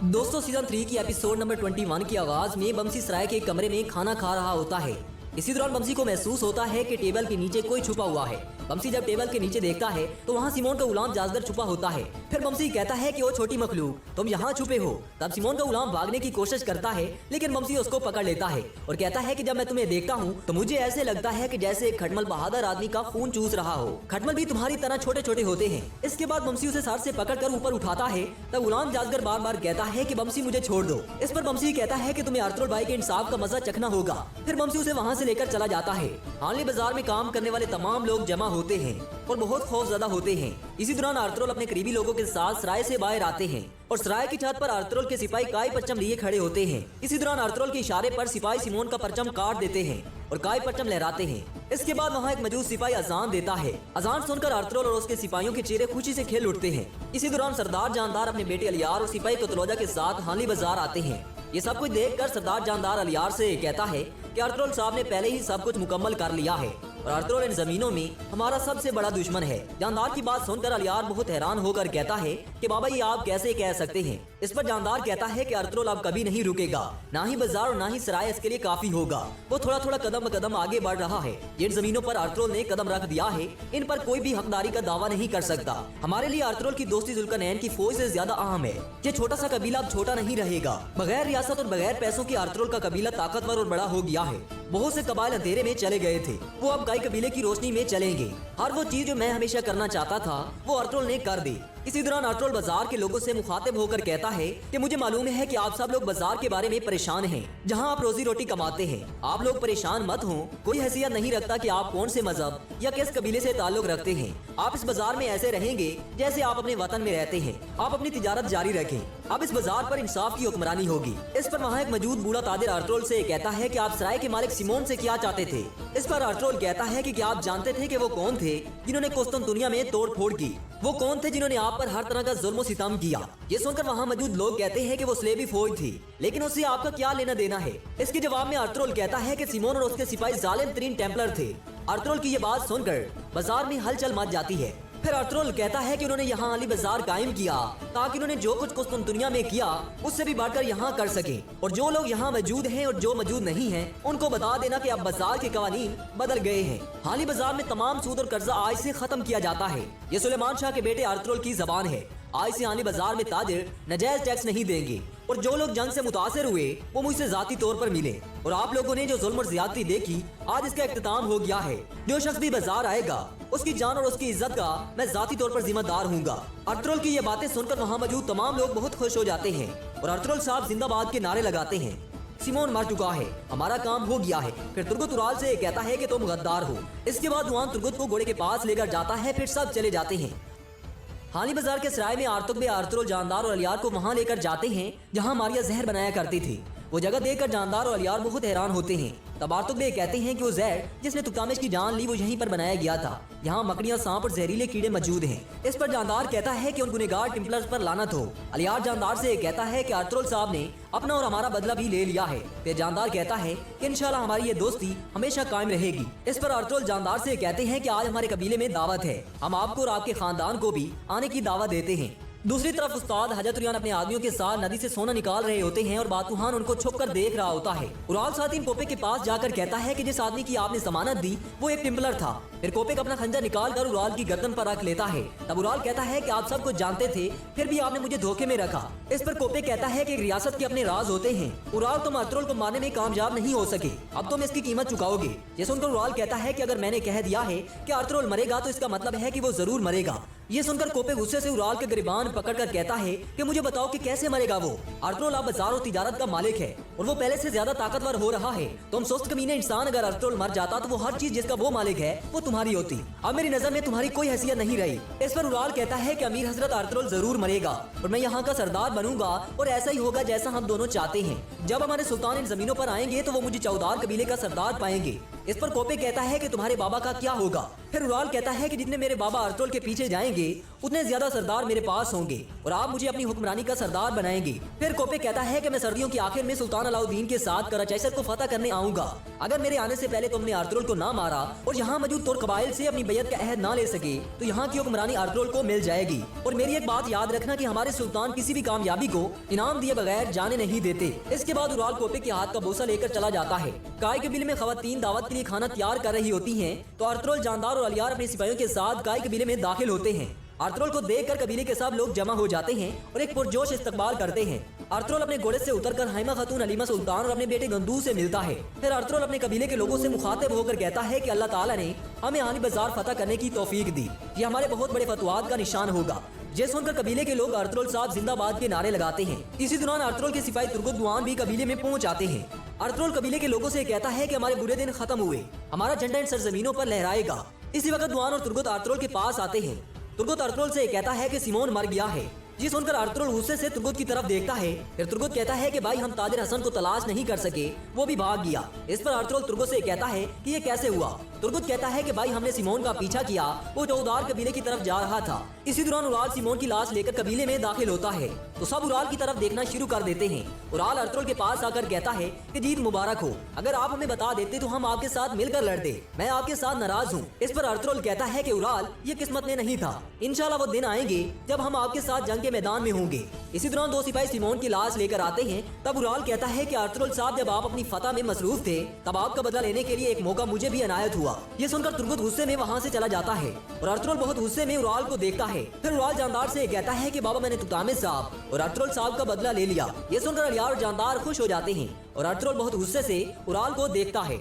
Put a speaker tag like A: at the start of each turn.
A: दोस्तों सीजन 3 की episode number 21 की आगाज में बमसी सराय के कमरे में खाना खा रहा होता है। इसी दौरान बमसी को महसूस होता है कि टेबल के नीचे कोई छुपा हुआ है। बमसी जब टेबल के नीचे देखता है तो वहाँ सिमोन का गुलाम जाजगर छुपा होता है। फिर बमसी कहता है कि ओ छोटी मखलूक, तुम यहाँ छुपे हो। तब सिमोन का गुलाम भागने की कोशिश करता है, लेकिन बमसी उसको पकड़ लेता है और कहता है कि जब मैं तुम्हें देखता हूँ तो मुझे ऐसे लगता है कि जैसे एक खटमल बहादुर आदमी का खून चूस रहा हो। खटमल भी तुम्हारी तरह छोटे छोटे होते हैं। इसके बाद बमसी उसे सर से पकड़कर ऊपर उठाता है। तब गुलाम जाजगर बार बार कहता है कि बमसी मुझे छोड़ दो। इस पर बमसी कहता है कि तुम्हें आर्थर भाई के इंसाफ का मजा चखना होगा। फिर बमसी उसे वहाँ से लेकर चला जाता है। हाली बाजार में काम करने वाले तमाम लोग जमा होते हैं और बहुत खौफजदा होते हैं। इसी दौरान आर्थर अपने करीबी लोगों के साथ सराय से बाहर आते हैं और सराय की छत पर आर्थर के सिपाही काय परचम लिए खड़े होते हैं। इसी दौरान आर्थर के इशारे पर सिपाही सिमोन का परचम काट देते हैं और काय परचम लहराते हैं। इसके बाद वहाँ एक मौजूद सिपाही अजान देता है। अजान सुनकर आर्थर और उसके सिपाहियों के चेहरे खुशी से खिल उठते हैं। इसी दौरान सरदार जानदार अपने बेटे अलियार और सिपाही कतलोजा के साथ हाली बाजार आते हैं। ये सब कुछ देखकर सरदार जानदार अलियार से कहता है कि आर्थर साहब ने पहले ही सब कुछ मुकम्मल कर लिया है और आर्थर इन जमीनों में हमारा सबसे बड़ा दुश्मन है। जानदार की बात सुनकर अलियार बहुत हैरान होकर कहता है कि बाबा ये आप कैसे कह सकते हैं। इस पर जानदार कहता है कि आर्थर अब कभी नहीं रुकेगा, ना ही बाजार और ना ही सराय इसके लिए काफी होगा। वो थोड़ा थोड़ा कदम कदम आगे बढ़ रहा है। जिन जमीनों पर आर्थर ने कदम रख दिया है इन पर कोई भी हकदारी का दावा नहीं कर सकता। हमारे लिए आर्थर की दोस्ती जुल्करनैन की फौज से ज्यादा अहम है। ये छोटा सा कबीला अब छोटा नहीं रहेगा। बगैर रियासत और बगैर पैसों की आर्थर का कबीला ताकतवर और बड़ा हो गया है। बहुत से कबाइल अंधेरे में चले गए थे, वो अब गाय कबीले की रोशनी में चलेंगे। हर वो चीज जो मैं हमेशा करना चाहता था वो आर्थर ने कर दी। इसी दौरान आर्थर बाजार के लोगों से मुखातिब होकर कहता है कि मुझे मालूम है कि आप सब लोग बाजार के बारे में परेशान हैं, जहां आप रोजी रोटी कमाते हैं। आप लोग परेशान मत हो। कोई हैसियत नहीं रखता कि आप कौन से मजहब या किस कबीले से ताल्लुक रखते हैं। आप इस बाजार में ऐसे रहेंगे जैसे आप अपने वतन में रहते हैं। आप अपनी तिजारत जारी रखें। अब इस बाजार पर इंसाफ की हुक्मरानी होगी। इस पर वहाँ एक मौजूद बूढ़ा तादिर आर्थर से कहता है कि आप सराय के मालिक सिमोन से क्या चाहते थे। इस पर आर्थर कहता है कि क्या आप जानते थे कि वो कौन थे जिन्होंने कुस्तुनतुनिया में तोड़ फोड़ की। वो कौन थे जिन्होंने आप पर हर तरह का जुल्म सितम किया। ये सुनकर वहाँ मौजूद लोग कहते हैं कि वो स्लेवी फौज थी, लेकिन उससे आपका क्या लेना देना है। इसके जवाब में आर्थर कहता है कि सिमोन और उसके सिपाही जालिम तरीन टेम्पलर थे। आर्थर की ये बात सुनकर बाजार में हलचल मच जाती है। फिर आर्थर कहता है कि उन्होंने यहाँ अली बाजार कायम किया ताकि उन्होंने जो कुछ कुस्तुनतुनिया में किया उससे भी बढ़कर यहाँ कर सके। और जो लोग यहाँ मौजूद हैं और जो मौजूद नहीं हैं उनको बता देना कि अब बाजार के कवानीन बदल गए हैं। हाली बाजार में तमाम सूद और कर्जा आज से खत्म किया जाता है। ये सुलेमान शाह के बेटे आर्थर की जबान है। आज से हाली बाजार में ताजिर नजायज टैक्स नहीं देंगे और जो लोग जंग से मुतासिर हुए वो मुझसे जाती तौर पर मिले। और आप लोगों ने जो जुल्म और ज्यादती देखी आज इसका इख्तिताम हो गया है। जो शख्स भी बाजार आएगा उसकी जान और उसकी इज्जत का मैं जाती तौर पर जिम्मेदार हूँगा। आर्थर की ये बातें सुनकर वहाँ मौजूद तमाम लोग बहुत खुश हो जाते हैं और आर्थर साहब जिंदाबाद के नारे लगाते हैं। सिमोन मर चुका है, हमारा काम हो गया है। फिर तुर्गुत उराल से कहता है कि तुम गद्दार हो। इसके बाद वहाँ तुर्गुत को घोड़े के पास लेकर जाता है। फिर सब चले जाते हैं। हाली बाजार के सराय में आर्थर जानदार और अलियार को वहाँ लेकर जाते हैं जहाँ मारिया जहर बनाया करती थी। वो जगह देखकर जानदार और अलियार बहुत हैरान होते हैं। तब आर्थर कहते हैं कि वो जहर जिसने तुकामिश की जान ली वो यहीं पर बनाया गया था। यहाँ मकड़ियाँ, सांप और जहरीले कीड़े मौजूद हैं। इस पर जानदार कहता है कि उन गुनहगार टेम्पलर्स पर लानत हो। अलियार जानदार से कहता है कि आर्थर साहब ने अपना और हमारा बदला भी ले लिया है। फिर जानदार कहता है कि इंशाल्लाह हमारी ये दोस्ती हमेशा कायम रहेगी। इस पर आर्थर जानदार से कहते हैं कि आज हमारे कबीले में दावत है, हम आपको और आपके खानदान को भी आने की दावत देते हैं। दूसरी तरफ उस्ताद हजरत उरियान अपने आदमियों के साथ नदी से सोना निकाल रहे होते हैं और बातूहान उनको छुपकर देख रहा होता है। उराल सातिन कोपे के पास जाकर कहता है कि जिस आदमी की आपने जमानत दी वो एक टेम्पलर था। फिर कोपेक अपना खंजर निकाल कर उराल की गर्दन पर रख लेता है। तब उराल कहता है कि आप सब कुछ जानते थे फिर भी आपने मुझे धोखे में रखा। इस पर कोपेक कहता है कि रियासत के अपने राज होते हैं। उराल, तुम आर्थर को मारने में कामयाब नहीं हो सके, अब तुम इसकी कीमत चुकाओगे। ये सुनकर उराल कहता है कि अगर मैंने कह दिया है कि आर्थर मरेगा तो इसका मतलब है कि वो जरूर मरेगा। ये सुनकर कोपे गुस्से से उराल के गिरबान पकड़कर कहता है कि मुझे बताओ कि कैसे मरेगा वो। आर्थर अब बाजार और तिजारत का मालिक है और वो पहले से ज्यादा ताकतवर हो रहा है। तुम सुस्त कमीने इंसान, अगर आर्थर मर जाता तो वो हर चीज जिसका वो मालिक है वो तुम्हारी होती। अब मेरी नजर में तुम्हारी कोई हैसियत नहीं रही। इस पर उराल कहता है कि अमीर हजरत आर्थर जरूर मरेगा और मैं यहाँ का सरदार बनूंगा और ऐसा ही होगा जैसा हम दोनों चाहते हैं। जब हमारे सुल्तान इन जमीनों पर आएंगे तो वो मुझे चौधार कबीले का सरदार पाएंगे। इस पर कोपे कहता है कि तुम्हारे बाबा का क्या होगा। फिर उराल कहता है कि जितने मेरे बाबा आर्थर के पीछे जाएंगे उतने ज्यादा सरदार मेरे पास होंगे और आप मुझे अपनी हुक्मरानी का सरदार बनाएंगे। फिर कोपे कहता है कि मैं सर्दियों की आखिर में सुल्तान अलाउद्दीन के साथ कराचैसर को फतह करने आऊंगा। अगर मेरे आने से पहले तुमने अर्तुगरुल को ना मारा और यहाँ मौजूद तुर्क कबाइल से अपनी बैयत का अहद ना ले सके तो यहाँ की हुक्मरानी अर्तुगरुल को मिल जाएगी। और मेरी एक बात याद रखना कि हमारे सुल्तान किसी भी कामयाबी को इनाम दिए बगैर जाने नहीं देते। इसके बाद उराल कोपे के हाथ का बोसा लेकर चला जाता है। काय कबीले में खवातीन दावत के लिए खाना तैयार कर रही होती हैं तो अर्तुगरुल, जानदार और अलियार अपने सिपाहियों के साथ काय कबीले में दाखिल होते हैं। अर्तुगरुल को देखकर कबीले के सब लोग जमा हो जाते हैं और एक पुरजोश इस्तकबाल करते हैं। अर्तुगरुल अपने घोड़े से उतरकर हाइमा खातून हलीमा सुल्तान और अपने बेटे गंदू से मिलता है। फिर अर्तुगरुल अपने कबीले के लोगों से मुखातिब होकर कहता है कि अल्लाह ताला ने हमें आनी बाजार फतह करने की तौफीक दी। ये हमारे बहुत बड़े फतवाद का निशान होगा। ये सुनकर कबीले के लोग अर्तुगरुल साहब जिंदाबाद के नारे लगाते हैं। इसी दौरान अर्तुगरुल के सिपाही तुर्गुत दुआन भी कबीले में पहुंच आते हैं। अर्तुगरुल कबीले के लोगों से कहता है कि हमारे बुरे दिन खत्म हुए, हमारा झंडा इन सरजमीनों पर लहराएगा। इसी वक्त दुआन और तुर्गुत अर्तुगरुल के पास आते हैं। तुर्गुत अर्तुगरुल से कहता है कि सिमोन मर गया है। ये सुनकर अर्तुगरुल गुस्से से तुर्गुत की तरफ देखता है। फिर तुर्गुत कहता है कि भाई हम ताजिर हसन को तलाश नहीं कर सके, वो भी भाग गया। इस पर अर्तुगरुल तुर्गुत से कहता है कि ये कैसे हुआ। तुर्गुत कहता है कि भाई हमने सिमोन का पीछा किया, वो चौदार कबीले की तरफ जा रहा था। इसी दौरान उराल सिमोन की लाश लेकर कबीले में दाखिल होता है तो सब उराल की तरफ देखना शुरू कर देते हैं। उराल अर्तुगरुल के पास आकर कहता है कि जीत मुबारक हो, अगर आप हमें बता देते तो हम आपके साथ मिलकर लड़ते, मैं आपके साथ नाराज हूँ। इस पर अर्तुगरुल कहता है कि उराल ये किस्मत में नहीं था, इंशाल्लाह वो दिन आएंगे जब हम आपके साथ जंग के मैदान में होंगे। इसी दौरान दो सिपाही सिमोन की लाश लेकर आते हैं। तब उराल कहता है कि अर्तुगरुल साहब, जब आप अपनी फतह में मसरूफ थे तब आपका बदला लेने के लिए एक मौका मुझे भी अनायत हुआ। ये सुनकर तुर्गुत गुस्से में वहाँ से चला जाता है और अर्तुगरुल बहुत गुस्से में उराल को देखता है। फिर उराल जानदार से कहता है कि बाबा मैंने तुतामिस साहब और अर्तुगरुल साहब का बदला ले लिया। ये सुनकर अलियार और जानदार खुश हो जाते हैं और अर्तुगरुल बहुत गुस्से से उराल को देखता है।